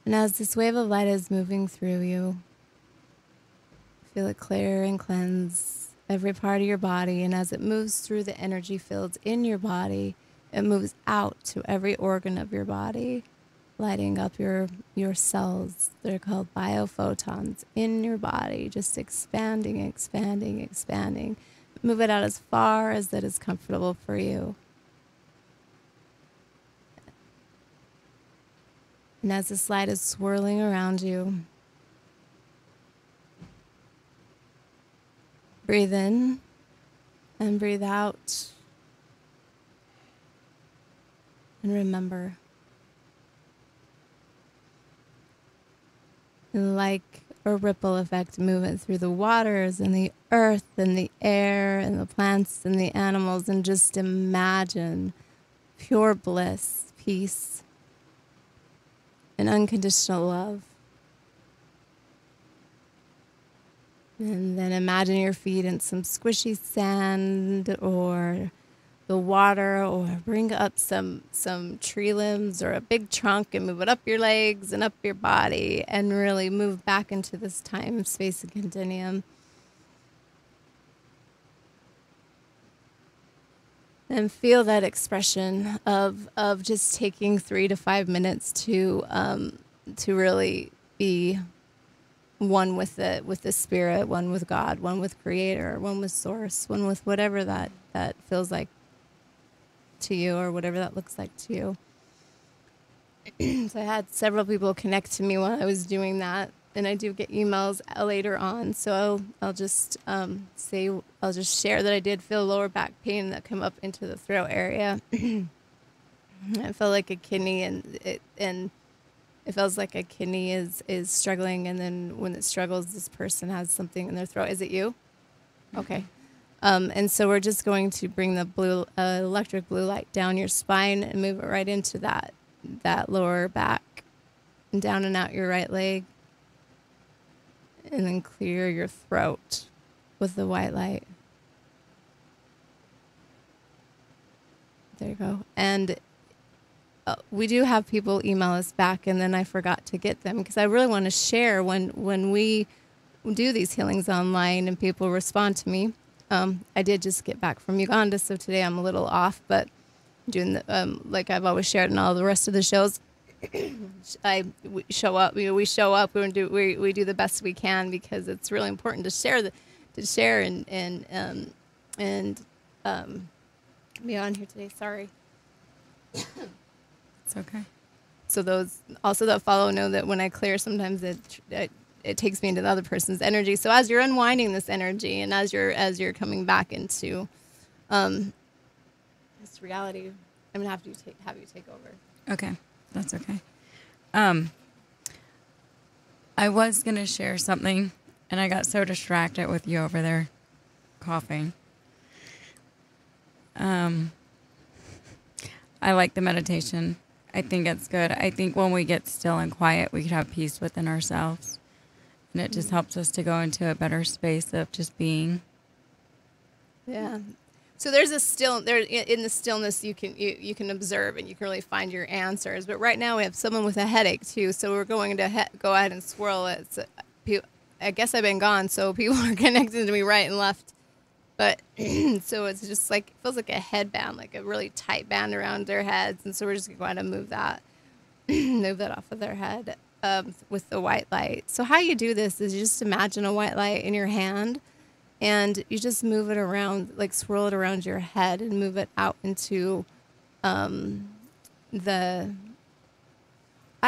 [SPEAKER 9] And as this wave of light is moving through you, feel it clear and cleanse every part of your body. And as it moves through the energy fields in your body, it moves out to every organ of your body, lighting up your cells. They're called biophotons in your body, just expanding, expanding, expanding. Move it out as far as that is comfortable for you. And as this light is swirling around you, breathe in and breathe out. And remember, and like a ripple effect moving through the waters and the earth and the air and the plants and the animals, and just imagine pure bliss, peace, and unconditional love. And then imagine your feet in some squishy sand or the water, or bring up some tree limbs or a big trunk and move it up your legs and up your body, and really move back into this time, space, and continuum. And feel that expression of just taking 3 to 5 minutes to really be one with the spirit, one with God, one with Creator, one with Source, one with whatever that feels like to you, or whatever that looks like to you. So I had several people connect to me while I was doing that, and I do get emails later on. So I'll just I'll just share that I did feel lower back pain that come up into the throat area. I felt like a kidney, and it feels like a kidney is struggling, and then when it struggles, this person has something in their throat. Is it you? Okay. And so we're just going to bring the blue electric blue light down your spine and move it right into that lower back, and down and out your right leg, and then clear your throat with the white light. There you go. And we do have people email us back, and then I forgot to get them, because I really want to share when we do these healings online and people respond to me. I did just get back from Uganda, so today I'm a little off, but doing the, like I've always shared in all the rest of the shows, we show up, we do the best we can, because it's really important to share and be on here today. Sorry.
[SPEAKER 10] It's okay.
[SPEAKER 9] So those also that follow know that when I clear, sometimes it takes me into the other person's energy. So as you're unwinding this energy, and as you're coming back into this reality, I'm gonna have you take over.
[SPEAKER 10] Okay, that's okay. I was gonna share something, and I got so distracted with you over there coughing. I like the meditation. I think it's good. I think when we get still and quiet, we can have peace within ourselves. And it just helps us to go into a better space of just being.
[SPEAKER 9] Yeah. So there's in the stillness you can observe, and you can really find your answers. But right now we have someone with a headache too, so we're going to go ahead and swirl it. So, I guess I've been gone, so people are connecting to me right and left. But so it's just like, it feels like a headband, like a really tight band around their heads, and so we're just going to go ahead and move that off of their head. With the white light. So how you do this is you just imagine a white light in your hand, and you just move it around, like swirl it around your head and move it out into I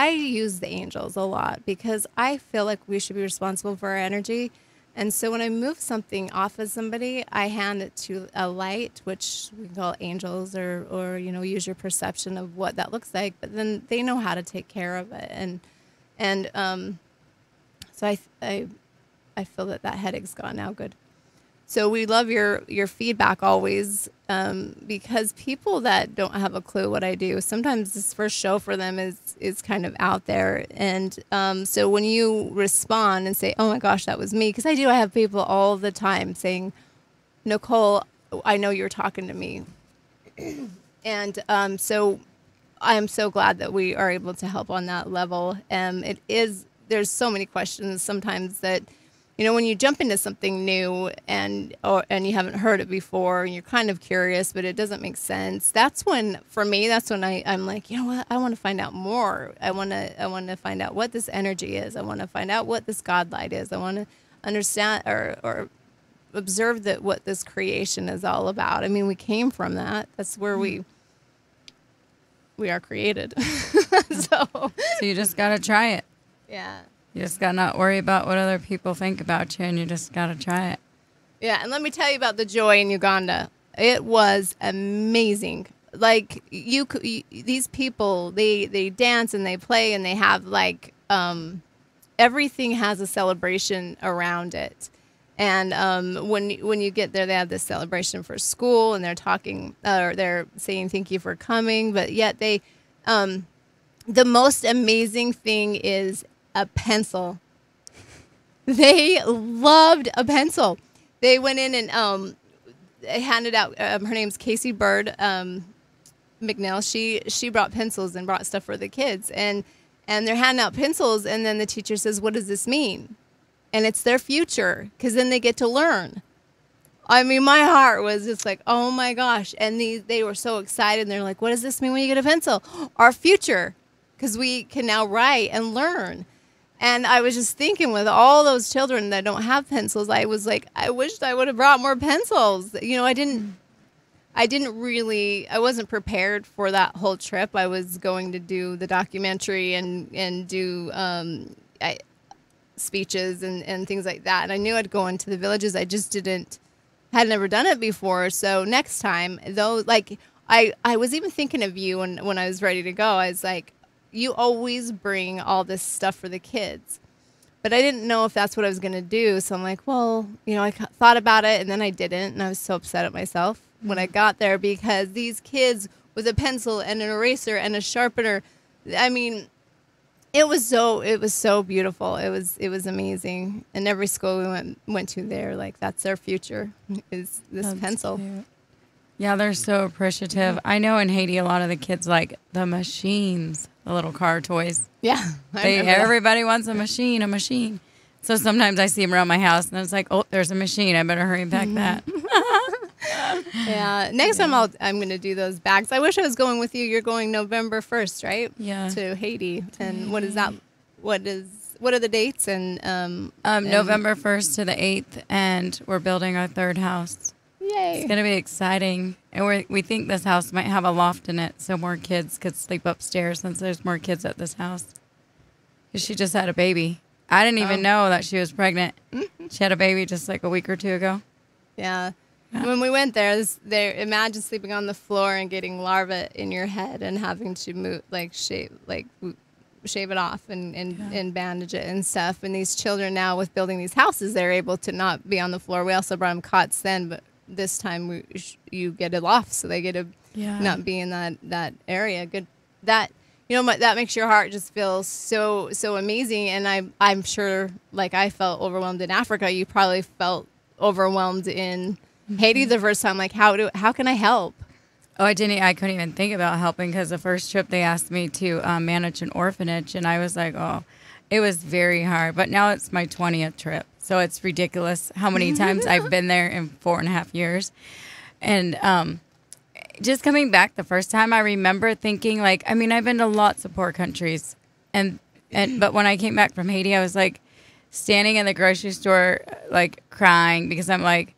[SPEAKER 9] use the angels a lot, because I feel like we should be responsible for our energy. And so when I move something off of somebody, I hand it to a light, which we call angels, or use your perception of what that looks like. But then they know how to take care of it. And so I feel that headache's gone now. Good. So we love your feedback always, because people that don't have a clue what I do, sometimes this first show for them is kind of out there. And so when you respond and say, oh my gosh, that was me, because I have people all the time saying, Nicole, I know you're talking to me. And so I'm so glad that we are able to help on that level. There's so many questions sometimes that, when you jump into something new and you haven't heard it before and you're kind of curious, but it doesn't make sense. That's when I'm like, you know what? I want to find out more. I want to find out what this energy is. I want to find out what this God light is. I want to understand or observe what this creation is all about. I mean, we came from that. That's where we are created. So
[SPEAKER 10] you just got to try it.
[SPEAKER 9] Yeah.
[SPEAKER 10] You just got to not worry about what other people think about you, and you just got to try it.
[SPEAKER 9] Yeah, and let me tell you about the joy in Uganda. It was amazing. Like, these people, they dance and they play and they have, like, everything has a celebration around it. And when you get there, they have this celebration for school, and they're talking, or they're saying thank you for coming. But yet the most amazing thing is a pencil. They loved a pencil. They went in and handed out. Her name's Casey Bird McNeil. She brought pencils and brought stuff for the kids, and they're handing out pencils. And then the teacher says, "What does this mean?" And it's their future, because then they get to learn. I mean, my heart was just like, oh my gosh. And they were so excited. And they're like, what does this mean when you get a pencil? Our future, because we can now write and learn. And I was just thinking, with all those children that don't have pencils, I was like, I wished I would have brought more pencils. I wasn't prepared for that whole trip. I was going to do the documentary and do speeches and things like that. And I knew I'd go into the villages. I just had never done it before. So next time, though, like I was even thinking of you when I was ready to go. I was like, you always bring all this stuff for the kids. But I didn't know if that's what I was going to do. So I'm like, well, I thought about it, and then I didn't. And I was so upset at myself when I got there, because these kids with a pencil and an eraser and a sharpener, I mean, it was so beautiful. It was amazing. And every school we went to there, like, that's their future, is this pencil.
[SPEAKER 10] Cute. Yeah, they're so appreciative. I know in Haiti, a lot of the kids like the machines, the little car toys.
[SPEAKER 9] Yeah.
[SPEAKER 10] Everybody wants a machine. So sometimes I see them around my house, and it's like, oh, there's a machine. I better hurry and pack that.
[SPEAKER 9] Yeah. Next time I'm going to do those bags. I wish I was going with you. You're going November 1st, right?
[SPEAKER 10] Yeah.
[SPEAKER 9] To Haiti. And what is that? What are the dates? And
[SPEAKER 10] November 1st to the 8th, and we're building our third house.
[SPEAKER 9] Yay.
[SPEAKER 10] It's going to be exciting. And we think this house might have a loft in it, so more kids could sleep upstairs, since there's more kids at this house. Because she just had a baby. I didn't even know that she was pregnant. Mm-hmm. She had a baby just like a week or two ago.
[SPEAKER 9] Yeah. When we went there, imagine sleeping on the floor and getting larvae in your head and having to move, shave it off and bandage it and stuff. And these children now, with building these houses, they're able to not be on the floor. We also brought them cots then, but this time you get a loft, so they get to not be in that area. Good. That makes your heart just feel so amazing. And I'm sure, like I felt overwhelmed in Africa, you probably felt overwhelmed in Haiti the first time. Like, how can I help?
[SPEAKER 10] Oh, I couldn't even think about helping, because the first trip they asked me to manage an orphanage, and I was like, oh, it was very hard. But now it's my 20th trip, so it's ridiculous how many times I've been there in 4.5 years. And just coming back the first time, I remember thinking, like, I mean, I've been to lots of poor countries, but when I came back from Haiti, I was like standing in the grocery store, like crying, because I'm like,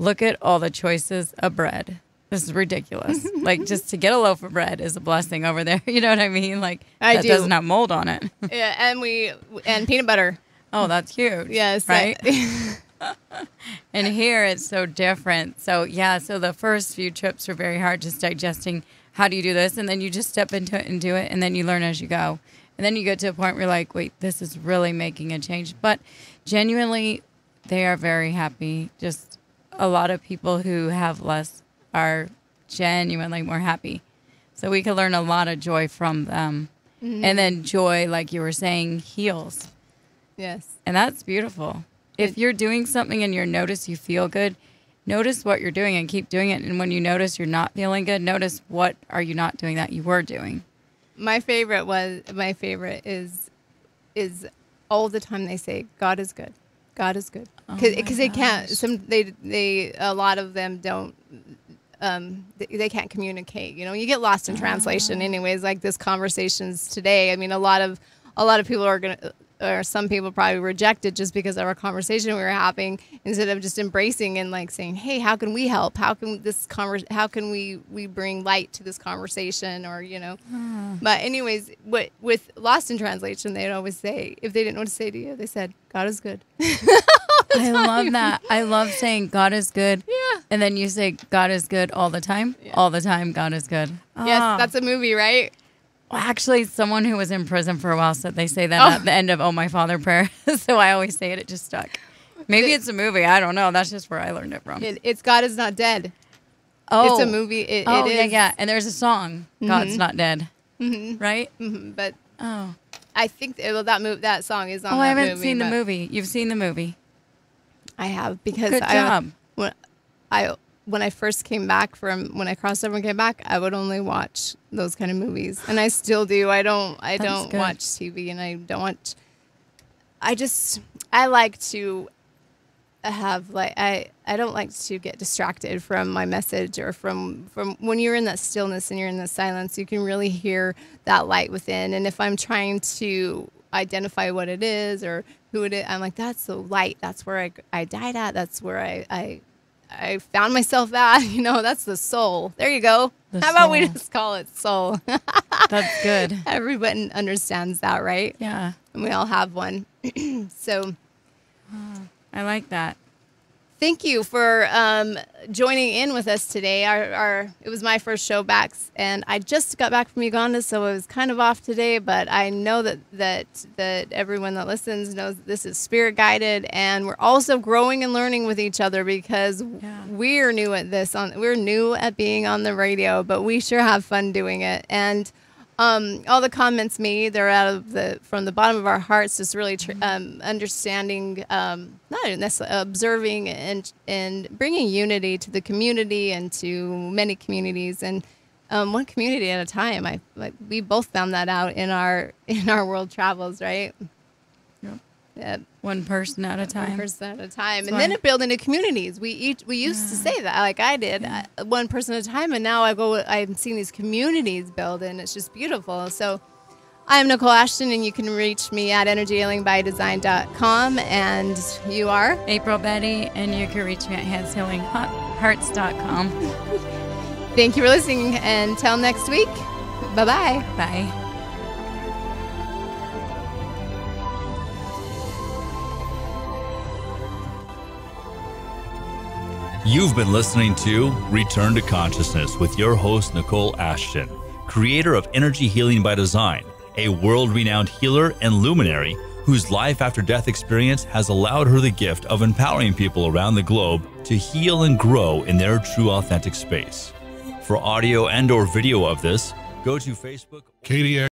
[SPEAKER 10] look at all the choices of bread. This is ridiculous. Like, just to get a loaf of bread is a blessing over there. You know what I mean? Like, that doesn't have mold on it.
[SPEAKER 9] Yeah, and peanut butter.
[SPEAKER 10] Oh, that's huge.
[SPEAKER 9] Yes.
[SPEAKER 10] Right? And here it's so different. So, yeah, so the first few trips were very hard, just digesting how do you do this? And then you just step into it and do it, and then you learn as you go. And then you get to a point where you're like, wait, this is really making a change. But genuinely, they are very happy. Just a lot of people who have less are genuinely more happy. So we can learn a lot of joy from them. Mm-hmm. And then joy, like you were saying, heals.
[SPEAKER 9] Yes.
[SPEAKER 10] And that's beautiful. If you're doing something and you notice you feel good, notice what you're doing and keep doing it. And when you notice you're not feeling good, notice what are you not doing that you were doing.
[SPEAKER 9] My favorite is all the time they say, God is good. God is good. Because they can't, a lot of them don't, they can't communicate. You know, you get lost in translation anyways, like this conversations today. I mean, a lot of people are going to, or some people probably reject it just because of our conversation we were having, instead of just embracing and like saying, hey, how can we help? How can we bring light to this conversation, or, you know. But anyways, with lost in translation, they'd always say, if they didn't know what to say to you, they said, God is good.
[SPEAKER 10] I love that. I love saying God is good. Yeah. And then you say God is good all the time. Yeah. All the time, God is good.
[SPEAKER 9] Yes, that's a movie, right?
[SPEAKER 10] Well, actually, someone who was in prison for a while said they say that at the end of Oh My Father prayer. So I always say it. It just stuck. Maybe it's a movie. I don't know. That's just where I learned it from.
[SPEAKER 9] It's God is not dead.
[SPEAKER 10] Oh.
[SPEAKER 9] It's a movie. It is.
[SPEAKER 10] Yeah. And there's a song, God's Not Dead.
[SPEAKER 9] Mm-hmm.
[SPEAKER 10] Right?
[SPEAKER 9] Mm-hmm. But I think that song is on that movie.
[SPEAKER 10] I haven't seen the movie. You've seen the movie.
[SPEAKER 9] I have, because
[SPEAKER 10] Good job.
[SPEAKER 9] When I first came back when I crossed over and came back, I would only watch those kind of movies, and I still do. I don't watch TV, and I don't watch. I like to have I don't like to get distracted from my message, or from when you're in that stillness and you're in the silence, you can really hear that light within. And if I'm trying to identify what it is or who it is, I'm like, that's the light. That's where I died at. That's where I found myself at, you know. That's the soul. There you go. How about we just call it soul?
[SPEAKER 10] That's good.
[SPEAKER 9] Everyone understands that, right?
[SPEAKER 10] Yeah.
[SPEAKER 9] And we all have one. So
[SPEAKER 10] I like that.
[SPEAKER 9] Thank you for joining in with us today. It was my first show back, and I just got back from Uganda, so I was kind of off today. But I know that everyone that listens knows that this is spirit guided, and we're also growing and learning with each other, because we're new at this. We're new at being on the radio, but we sure have fun doing it. And all the comments made, they're from the bottom of our hearts, just really understanding, not necessarily observing and bringing unity to the community and to many communities, and one community at a time. We both found that out in our world travels, right? Yep.
[SPEAKER 10] One person at a time.
[SPEAKER 9] One person at a time. And then it built into communities. We used to say that, like I did, one person at a time. And now I'm seeing these communities build, and it's just beautiful. So I'm Nicole Ashton, and you can reach me at energyhealingbydesign.com. And you are?
[SPEAKER 10] April Betty, and you can reach me at handshealinghearts.com.
[SPEAKER 9] Thank you for listening. Until next week, bye-bye.
[SPEAKER 10] Bye.
[SPEAKER 2] You've been listening to Return to Consciousness with your host, Nicole Ashton, creator of Energy Healing by Design, a world-renowned healer and luminary whose life-after-death experience has allowed her the gift of empowering people around the globe to heal and grow in their true authentic space. For audio and/or video of this, go to Facebook.
[SPEAKER 8] KDX